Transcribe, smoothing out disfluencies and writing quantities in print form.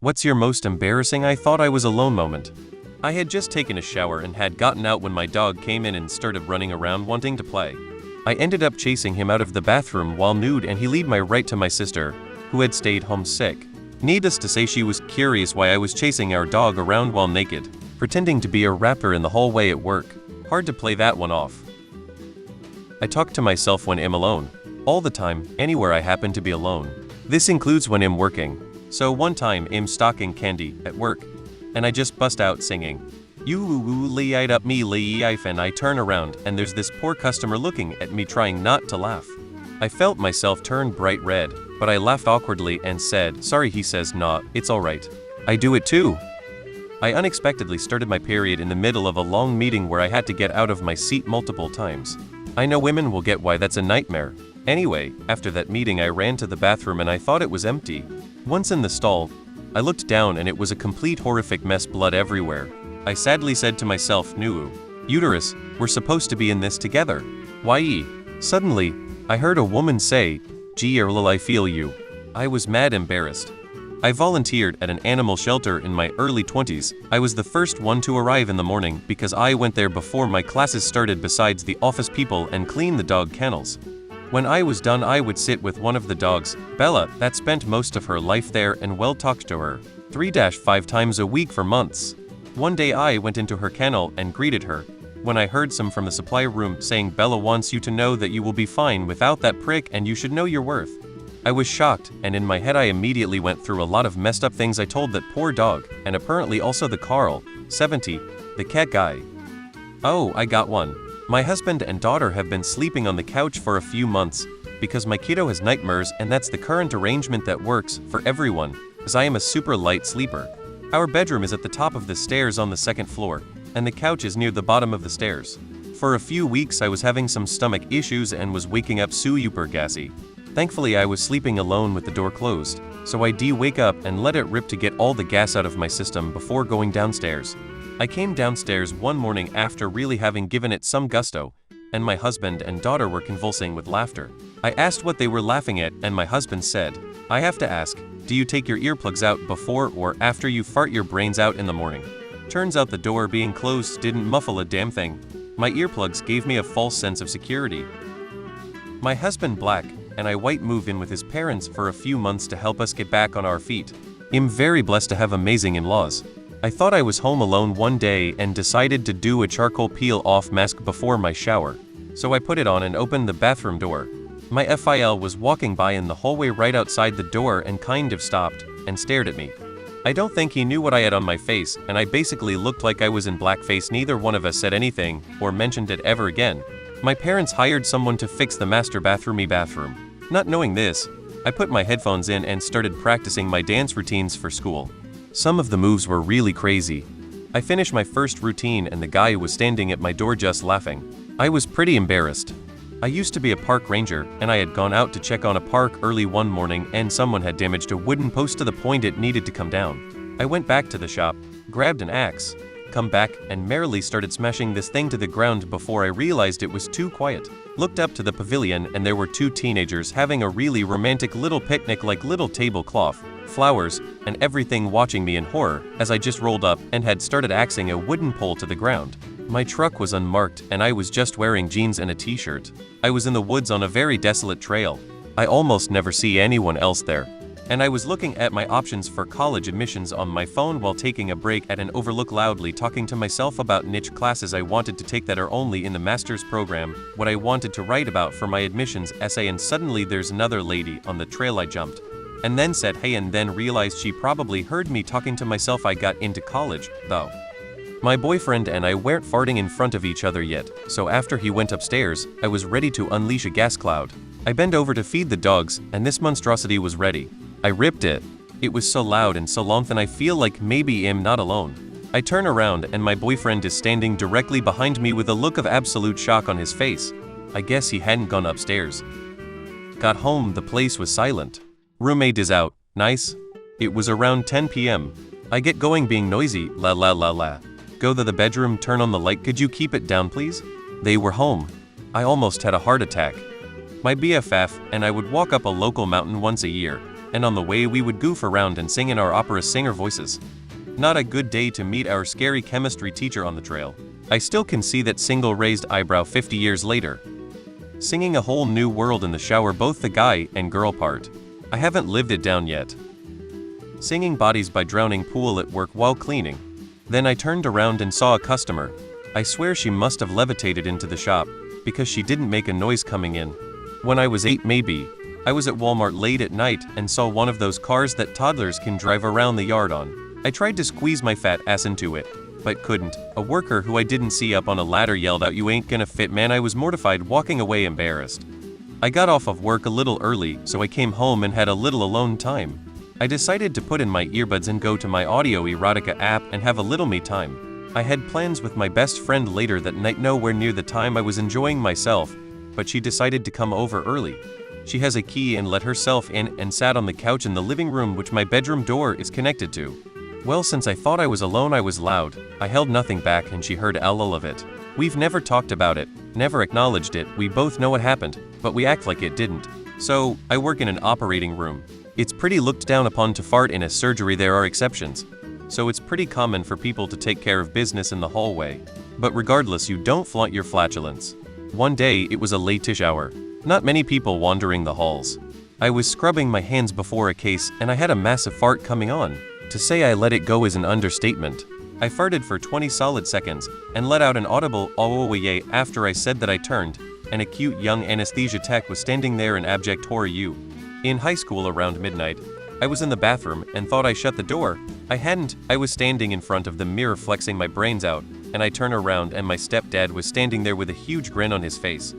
What's your most embarrassing I thought I was alone moment? I had just taken a shower and had gotten out when my dog came in and started running around wanting to play. I ended up chasing him out of the bathroom while nude and he led me right to my sister, who had stayed home sick. Needless to say, she was curious why I was chasing our dog around while naked, pretending to be a rapper in the hallway at work. Hard to play that one off. I talk to myself when I'm alone. All the time, anywhere I happen to be alone. This includes when I'm working. So one time I'm stocking candy at work, and I just bust out singing, "You light up me life," and I turn around and there's this poor customer looking at me trying not to laugh. I felt myself turn bright red, but I laughed awkwardly and said, "Sorry." He says, "Nah, it's alright. I do it too." I unexpectedly started my period in the middle of a long meeting where I had to get out of my seat multiple times. I know women will get why that's a nightmare. Anyway, after that meeting I ran to the bathroom and I thought it was empty. Once in the stall, I looked down and it was a complete horrific mess, blood everywhere. I sadly said to myself, "Nuu, uterus, we're supposed to be in this together. Why?" Suddenly, I heard a woman say, "Gee, I feel you." I was mad embarrassed. I volunteered at an animal shelter in my early 20s. I was the first one to arrive in the morning because I went there before my classes started besides the office people and clean the dog kennels. When I was done, I would sit with one of the dogs, Bella, that spent most of her life there, and talk to her 3-5 times a week for months. One day I went into her kennel and greeted her, when I heard some from the supply room saying, "Bella wants you to know that you will be fine without that prick and you should know your worth." I was shocked, and in my head I immediately went through a lot of messed up things I told that poor dog, and apparently also the Carl, 70, the cat guy. Oh, I got one. My husband and daughter have been sleeping on the couch for a few months, because my kiddo has nightmares, and that's the current arrangement that works for everyone, as I am a super light sleeper. Our bedroom is at the top of the stairs on the second floor, and the couch is near the bottom of the stairs. For a few weeks I was having some stomach issues and was waking up super gassy. Thankfully I was sleeping alone with the door closed, so I wake up and let it rip to get all the gas out of my system before going downstairs. I came downstairs one morning after really having given it some gusto, and my husband and daughter were convulsing with laughter. I asked what they were laughing at, and my husband said, "I have to ask, do you take your earplugs out before or after you fart your brains out in the morning?" Turns out the door being closed didn't muffle a damn thing. My earplugs gave me a false sense of security. My husband, black, and I white move in with his parents for a few months to help us get back on our feet. I'm very blessed to have amazing in-laws. I thought I was home alone one day and decided to do a charcoal peel-off mask before my shower. So I put it on and opened the bathroom door. My FIL was walking by in the hallway right outside the door and kind of stopped and stared at me. I don't think he knew what I had on my face, and I basically looked like I was in blackface. Neither one of us said anything or mentioned it ever again. My parents hired someone to fix the master bathroom. Not knowing this, I put my headphones in and started practicing my dance routines for school. Some of the moves were really crazy. I finished my first routine and the guy was standing at my door just laughing. I was pretty embarrassed. I used to be a park ranger, and I had gone out to check on a park early one morning and someone had damaged a wooden post to the point it needed to come down. I went back to the shop, grabbed an axe, come back, and merrily started smashing this thing to the ground before I realized it was too quiet. Looked up to the pavilion and there were two teenagers having a really romantic little picnic, like little tablecloth, flowers, and everything, watching me in horror as I just rolled up and had started axing a wooden pole to the ground. My truck was unmarked and I was just wearing jeans and a t-shirt. I was in the woods on a very desolate trail. I almost never see anyone else there. And I was looking at my options for college admissions on my phone while taking a break at an overlook, loudly talking to myself about niche classes I wanted to take that are only in the master's program, what I wanted to write about for my admissions essay, and suddenly there's another lady on the trail. I jumped and then said hey, and then realized she probably heard me talking to myself. I got into college, though. My boyfriend and I weren't farting in front of each other yet, so after he went upstairs, I was ready to unleash a gas cloud. I bent over to feed the dogs, and this monstrosity was ready. I ripped it. It was so loud and so long, and I feel like maybe I'm not alone. I turn around and my boyfriend is standing directly behind me with a look of absolute shock on his face. I guess he hadn't gone upstairs. Got home, the place was silent. Roommate is out. Nice. It was around 10 p.m. I get going, being noisy, la la la la. Go to the bedroom, turn on the light, could you keep it down please? They were home. I almost had a heart attack. My BFF and I would walk up a local mountain once a year. and on the way we would goof around and sing in our opera singer voices. Not a good day to meet our scary chemistry teacher on the trail. I still can see that single raised eyebrow 50 years later. Singing a whole new world in the shower, both the guy and girl part. I haven't lived it down yet. Singing Bodies by Drowning Pool at work while cleaning. Then I turned around and saw a customer. I swear she must have levitated into the shop, because she didn't make a noise coming in. When I was 8 maybe, I was at Walmart late at night and saw one of those cars that toddlers can drive around the yard on. I tried to squeeze my fat ass into it, but couldn't. A worker who I didn't see up on a ladder yelled out, "You ain't gonna fit, man." I was mortified, walking away embarrassed. I got off of work a little early, so I came home and had a little alone time. I decided to put in my earbuds and go to my Audio Erotica app and have a little me time. I had plans with my best friend later that night, nowhere near the time I was enjoying myself, but she decided to come over early. She has a key and let herself in and sat on the couch in the living room, which my bedroom door is connected to. Well, since I thought I was alone, I was loud. I held nothing back and she heard all of it. We've never talked about it, never acknowledged it. We both know what happened, but we act like it didn't. So, I work in an operating room. It's pretty looked down upon to fart in a surgery. There are exceptions. So it's pretty common for people to take care of business in the hallway. But regardless, you don't flaunt your flatulence. One day, it was a late-ish hour. Not many people wandering the halls. I was scrubbing my hands before a case and I had a massive fart coming on. To say I let it go is an understatement. I farted for 20 solid seconds and let out an audible "oh yay" after I said that. I turned, and a cute young anesthesia tech was standing there in abject horror. In high school around midnight, I was in the bathroom and thought I shut the door. I hadn't. I was standing in front of the mirror flexing my brains out, and I turn around and my stepdad was standing there with a huge grin on his face.